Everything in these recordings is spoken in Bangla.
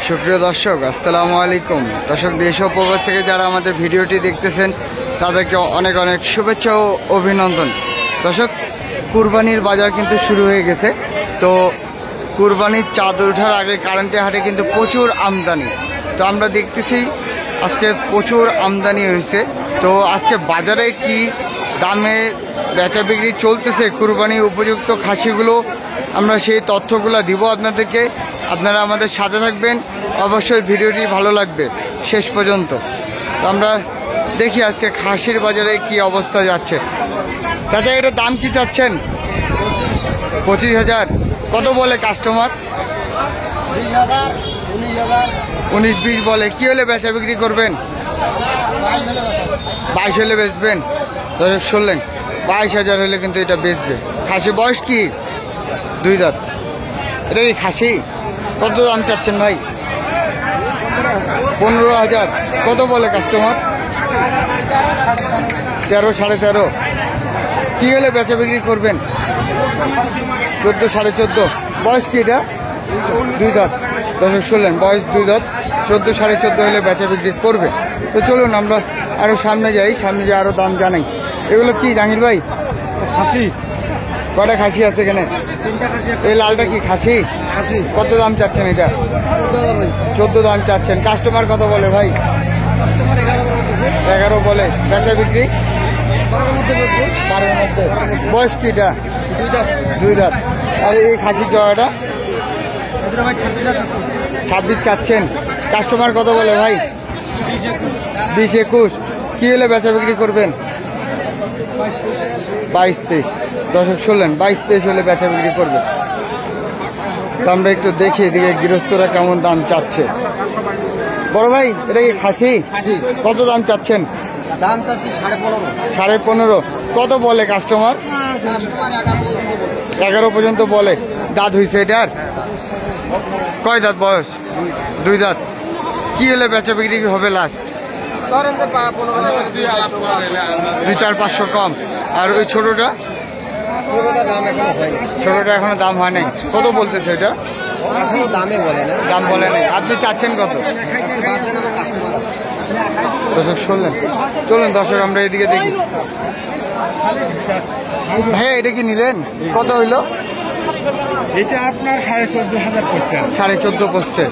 সুপ্রিয় দর্শক, আসসালামু আলাইকুম। দর্শক, দেশ ও প্রবাস থেকে যারা আমাদের ভিডিওটি দেখতেছেন তাদেরকে অনেক অনেক শুভেচ্ছা ও অভিনন্দন। দর্শক, কুরবানির বাজার কিন্তু শুরু হয়ে গেছে। তো কুরবানির চাঁদ ওঠার আগে কারেন্টের হাটে কিন্তু প্রচুর আমদানি। তো আমরা দেখতেছি আজকে প্রচুর আমদানি হয়েছে। তো আজকে বাজারে কি দামে বেচা বিক্রি চলতেছে কুরবানি উপযুক্ত খাসিগুলো, আমরা সেই তথ্যগুলো দিব আপনাদেরকে। আপনারা আমাদের সাথে থাকবেন, অবশ্যই ভিডিওটি ভালো লাগবে শেষ পর্যন্ত। তো আমরা দেখি আজকে খাসির বাজারে কি অবস্থা যাচ্ছে। চাচা, এটার দাম কি চাচ্ছেন? 25,000। কত বলে কাস্টমার? 19-20 বলে। কি হলে বেচা বিক্রি করবেন? 22 হলে বেচবেন। দর্শক শুনলেন, 22,000 হলে কিন্তু এটা বেচবে। খাসি বয়স কি? 2 দাঁত। এটা কি খাসি? কত দাম চাচ্ছেন ভাই? 15,000। কত বলে কাস্টমার? 13, 13.5। কি হলে বেচা বিক্রি করবেন? 14, 14.5। বয়স কি এটা? 2 দাঁত। দর্শক শুনলেন, বয়স 2 দাঁত, 14, 14.5 হলে বেচা বিক্রি করবে। তো চলুন আমরা আরো সামনে যাই, সামনে যাই আরো দাম জানাই। এগুলো কি জাহাঙ্গীর ভাই? খাসি। কটা খাসি আছে এখানে? 3টা খাসি। এই লালটা কি খাসি? খাসি। কত দাম চাচ্ছেন এটা? 14 দাম চাচ্ছেন। কাস্টমার কত বলে ভাই? 11 বলে। বেচা বিক্রি 12-এর মধ্যে। বয়স কি এটা? 2 দাঁত। আর এই খাসির জয়াটা 26 চাচ্ছেন। কাস্টমার কত বলে ভাই? 20-21। কি হলে বেচা বিক্রি করবেন? 22-23। দর্শক শুনলেন, 22-23 হলে বেচা বিক্রি করবে। তো আমরা একটু দেখি এদিকে গৃহস্থরা কেমন দাম চাচ্ছে। বড় ভাই, এটা কি খাসি? কত দাম চাচ্ছেন? দাম চাচ্ছি 15.5। 15.5। কত বলে কাস্টমার? 11 পর্যন্ত বলে। দাঁত হয়েছে এটার? কয় দাঁত বয়স? 2 দাঁত। কি হলে বেচা বিক্রি হবে লাস্ট? ধরেন যে 15 2-4-500 কম। আর ওই ছোটটা? ছোটটা দাম এখনো হয়নি। ছোটটা এখনো দাম হয় নাই। কত বলতেছে এটা? এখনো দামে বলে না। দাম বলে নাই। আপনি চাচ্ছেন কত? দর্শক শুনলেন, চলুন দর্শক আমরা এদিকে দেখি। হ্যাঁ, এটা কি নিলেন? কত হইলো? এটা আপনার 14,500 পড়ছে। 14.5 পড়ছে।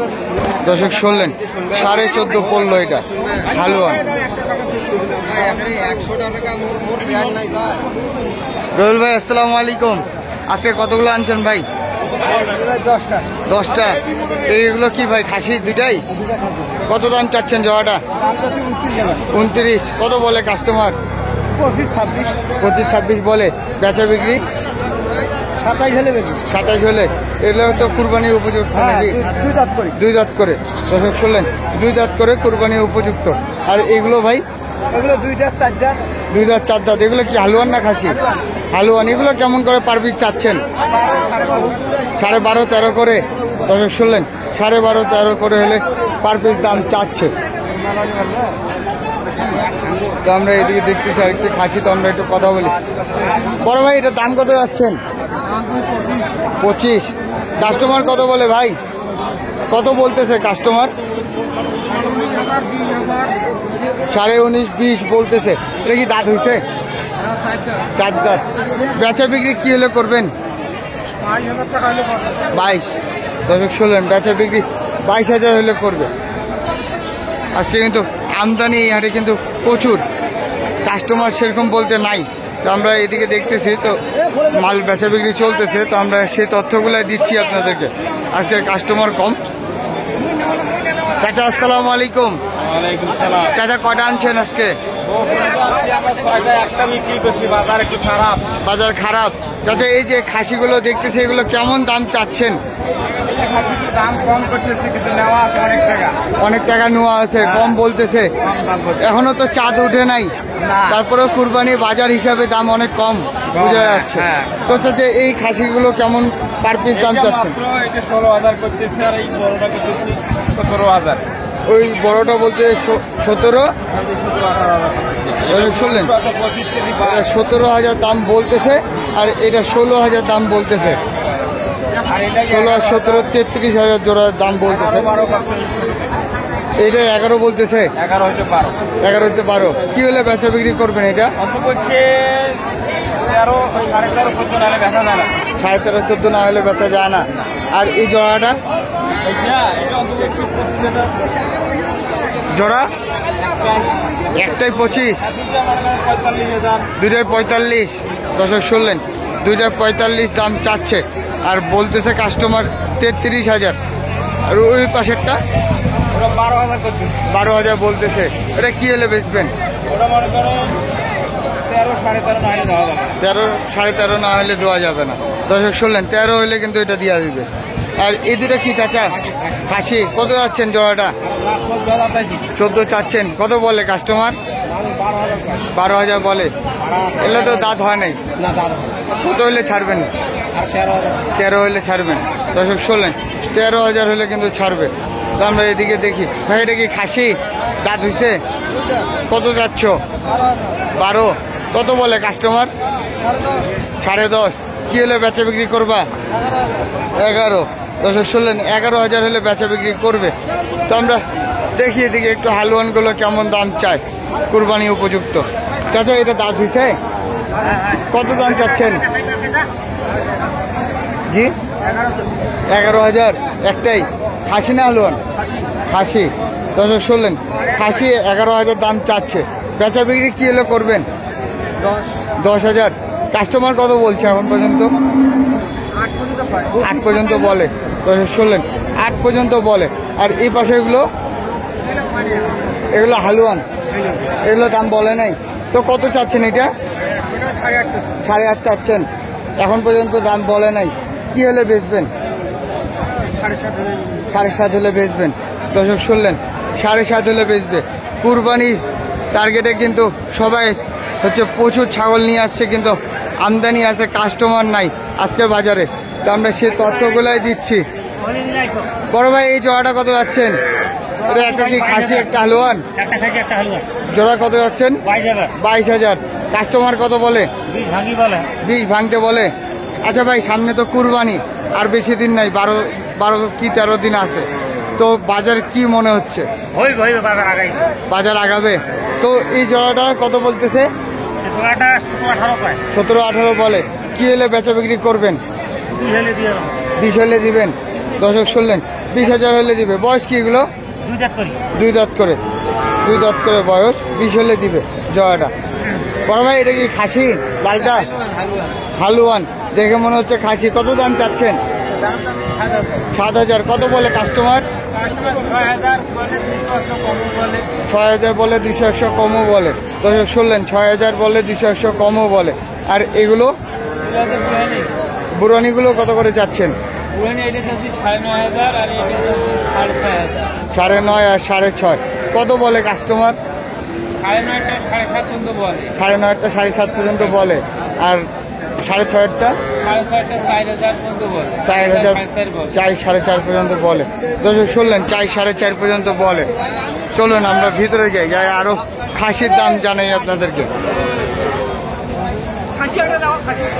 দর্শক শুনলেন, 14.5 পড়লো এটা। হালুয়ান। রোহুল ভাই, আসসালামু আলাইকুম। আজকে কতগুলো আনছেন ভাই? 10টা। এইগুলো কি ভাই, খাসি দুইটাই? কত দাম চাচ্ছেন জয়াটা? 29। কত বলে কাস্টমার? 25-26 বলে। বেচা বিক্রি 27 হলে। এগুলো তো কুরবানির উপযুক্ত নাকি? 2 দাঁত করে। দর্শক শুনলেন, 2 দাঁত করে কুরবানির উপযুক্ত। আর এগুলো ভাই? এগুলো 2 দাঁত 4 দাঁত। 2 দাঁত 4 দাঁত। এগুলো কি হালুয়ান না খাসি? হালুয়ান। এগুলো কেমন করে পার পিস চাচ্ছেন? 12.5-13 করে। দর্শক শুনলেন, 12.5-13 করে হলে পার পিস দাম চাচ্ছে। তো আমরা এদিকে দেখতেছি আরেকটি খাসি। তো আমরা একটু কথা বলি। বড় ভাই, এটা দাম কত যাচ্ছেন? 25। কাস্টমার কত বলে ভাই? কত বলতেছে কাস্টমার? 19.5-20 বলতেছে। এটা কি দাঁত হয়েছে? 4 দাঁত। বেচা বিক্রি কি হলে করবেন? 22। দর্শক শুনলেন, বেচা বিক্রি 22,000 হলে করবে। আজকে কিন্তু আমদানি এই হাটে কিন্তু প্রচুর, কাস্টমার সেরকম বলতে নাই। তো আমরা এদিকে দেখতেছি, তো মাল বেচা বিক্রি চলতেছে। তো আমরা সেই তথ্যগুলো দিচ্ছি আপনাদেরকে। আজকে কাস্টমার কম। চাচা, আসসালামু আলাইকুম। চাচা, কটা আনছেন আজকে? বাজার খারাপ। চাচা, এই যে খাসিগুলো দেখতেছি, এগুলো কেমন দাম চাচ্ছেন? দাম কম করতেছে, কিন্তু নেওয়া আছে অনেক টাকা নেওয়া আছে, কম বলতেছে। এখনো তো চাঁদ উঠে নাই, তারপরেও কুরবানি বাজার হিসাবে দাম অনেক কম বোঝা যাচ্ছে। তো চাচা, এই খাসিগুলো কেমন পার পিস দাম চাচ্ছেন? 16,000 করতেছে, আর এই বড়টা করতেছে 17,000। ওই বড়টা বলতে 17। শুনলেন, 17,000 দাম বলতেছে, আর এটা 16,000 দাম বলতেছে। আর এটা 16 আর 17 33,000 জোড়ার দাম বলতেছে। 12% এটা 11 বলতেছে, 11 হইতে 12 11 হইতে 12। কি হলে বেচা বিক্রি করবেন এটা? অন্তপক্ষে 13 13.5 14 নালে বেচা যায় না। 13.5 14 না হলে বেচা যায় না। আর এই জোড়াটা এটা অন্তপক্ষে 25,000 জোড়া একটাই 25, আর দুইটা মনে করেন 45,000। দুইটাই 45। দর্শক শুনলেন, দুইটাই 45 দাম চাচ্ছে আর বলতেছে কাস্টমার 33,000। আর ওই পাশেরটা ওরা 12,000 করতেছে। 12,000 বলতেছে। এটা কি হলে বেচবেন? ওটা মনে করেন 13 13.5 না হলে দেওয়া যাবে না। 13 13.5 না হলে দেওয়া যাবে না। দর্শক শুনলেন, 13 হলে কিন্তু এটা দিয়া দিবে। আর এই দুটো কি চাচা? খাসি কত যাচ্ছেন জোড়াটা? 14 চাচ্ছেন। কত বলে কাস্টমার? 12,000 বলে। এগুলো তো দাঁত হয় নাই। না দাদা কত হলে ছাড়বেন? আর 13,000 13 হলে ছাড়বেন। দর্শক শুনলেন, 13,000 হলে কিন্তু ছাড়বে। তো আমরা এদিকে দেখি। ভাই এটা কি খাসি? দাঁত হইছে? কত যাচ্ছ? 12। কত বলে কাস্টমার? 10.5। কি হলে বেচা বিক্রি করবা? 11। দর্শক শুনলেন, 11,000 হলে বেচা বিক্রি করবে। তো আমরা দেখি এদিকে একটু হালুয়ানগুলো কেমন দাম চায়, কুরবানি উপযুক্ত। চাচা এটা দাঁত হইছে? কত দাম চাচ্ছেন? জি 11,000 একটাই। খাসি না হালুয়ান? খাসি। দর্শক শুনলেন, খাসি 11,000 দাম চাচ্ছে। বেচা বিক্রি কি হলে করবেন? 10,000। কাস্টমার কত বলছে এখন পর্যন্ত? 8 পর্যন্ত বলে। দর্শক শুনলেন, 8 পর্যন্ত বলে। আর এই পাশে এগুলো হালুয়ান, এগুলো দাম বলে নাই। তো কত চাচ্ছেন এটা? 8.5 চাচ্ছেন। এখন পর্যন্ত দাম বলে নাই। কি হলে বেচবেন? 7.5 হলে বেচবেন। দর্শক শুনলেন, 7.5 হলে বেচবে। কুরবানি টার্গেটে কিন্তু সবাই হচ্ছে প্রচুর ছাগল নিয়ে আসছে, কিন্তু আমদানি আছে, কাস্টমার নাই আজকের বাজারে। তো আমরা সে তথ্যগুলাই দিচ্ছি। বড় ভাই এই জোড়াটা কত যাচ্ছেন? এটা একটা কি খাসি একটা হালুয়ান? একটা খাসি একটা হালুয়া জোড়া কত যাচ্ছেন? 22,000 22,000। কাস্টমার কত বলে? 20 ভাঙি বলে। 20 ভাঙতে বলে। আচ্ছা ভাই, সামনে তো কুরবানি, আর বেশি দিন নাই, 12 কি 13 দিন আছে। তো বাজার কি মনে হচ্ছে? হই হই বাজার আগাই বাজার আগাবে। তো এই জোড়াটা কত বলতেছে? তোরাটা 17-18 পায়। 17-18 বলে। কি হলে বেচা বিক্রি করবেন? 20 হলে দিয়ে দাও। 20 হলে দিবেন। দর্শক শুনলেন, 20,000 হলে দিবে। বয়স কি এগুলো? 2 দাঁত করি। 2 দাঁত করে, 2 দাঁত করে বয়স। 20 হলে দিবে জয়াটা। বড় ভাই এটা কি খাসি? লালটা হালুয়ান, দেখে মনে হচ্ছে খাসি। কত দাম চাচ্ছেন? 7,000। কত বলে কাস্টমার? 6,000 বলে, 200-100 কমও বলে। দর্শক শুনলেন, 6,000 বলে, 200-100 কমও বলে। আর এগুলো বুড়ানিগুলো কত করে চাচ্ছেন? 9.5 আর 6.5। কত বলে কাস্টমার? 9.5টা 7.5 পর্যন্ত বলে। আর 6.5টা 4,000, 4.5 পর্যন্ত বলে। দর্শক শুনলেন, 4-4.5 পর্যন্ত বলে। চলুন আমরা ভিতরে যাই, আরো খাসির দাম জানাই আপনাদেরকে।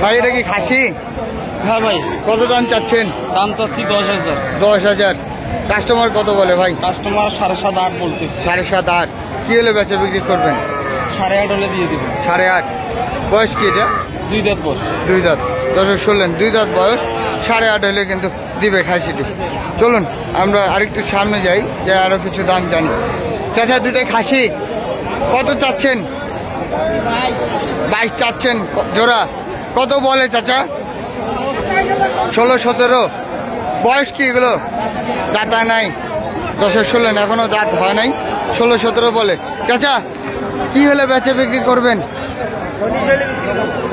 ভাই এটা কি খাসি? হ্যাঁ ভাই। কত দাম চাচ্ছেন? দাম চাচ্ছি 10,000। 10,000। কাস্টমার কত বলে ভাই? কাস্টমার 7.5-8 বলতেছে। 7.5-8। কি হলে বেচা বিক্রি করবেন? 8.5 হলে দিয়ে দিবেন। 8.5। বয়স কি এটা? 2 দাঁত বস। 2 দাঁত। দর্শক শুনলেন, 2 দাঁত বয়স, 8.5 হলে কিন্তু দিবে খাসিটি। চলুন আমরা আরেকটু সামনে যাই, যে আরো কিছু দাম জানি। চাচা দুটাই খাসি, কত চাচ্ছেন? 22 চাচ্ছেন জোড়া। কত বলে চাচা? 16-17। বয়স কি এগুলো? দাঁতা নাই। দর্শক শুনলেন, এখনো দাঁত হয় নাই। 16-17 বলে। চাচা কি হলে বেচা বিক্রি করবেন?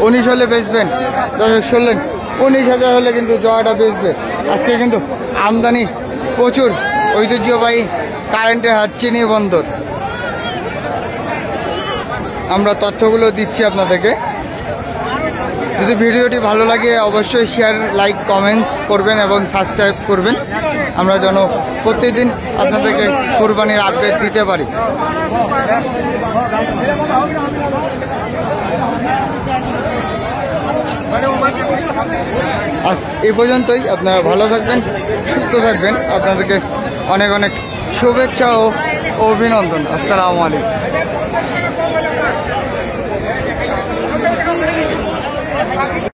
19 হলে বেচবেন। দর্শক শুনলেন, 19,000 হলে কিন্তু জয়াটা বেচবে। আজকে কিন্তু আমদানি প্রচুর, ঐতিহ্যবাহী কারেন্টের হাত চিনি বন্দর। আমরা তথ্যগুলো দিচ্ছি আপনাদেরকে। যদি ভিডিওটি ভালো লাগে অবশ্যই শেয়ার, লাইক, কমেন্টস করবেন এবং সাবস্ক্রাইব করবেন, আমরা যেন প্রতিদিন আপনাদেরকে কোরবানির আপডেট দিতে পারি। আজ এই পর্যন্তই। আপনারা ভালো থাকবেন, সুস্থ থাকবেন। আপনাদেরকে অনেক অনেক শুভেচ্ছা ও অভিনন্দন। আসসালামু আলাইকুম।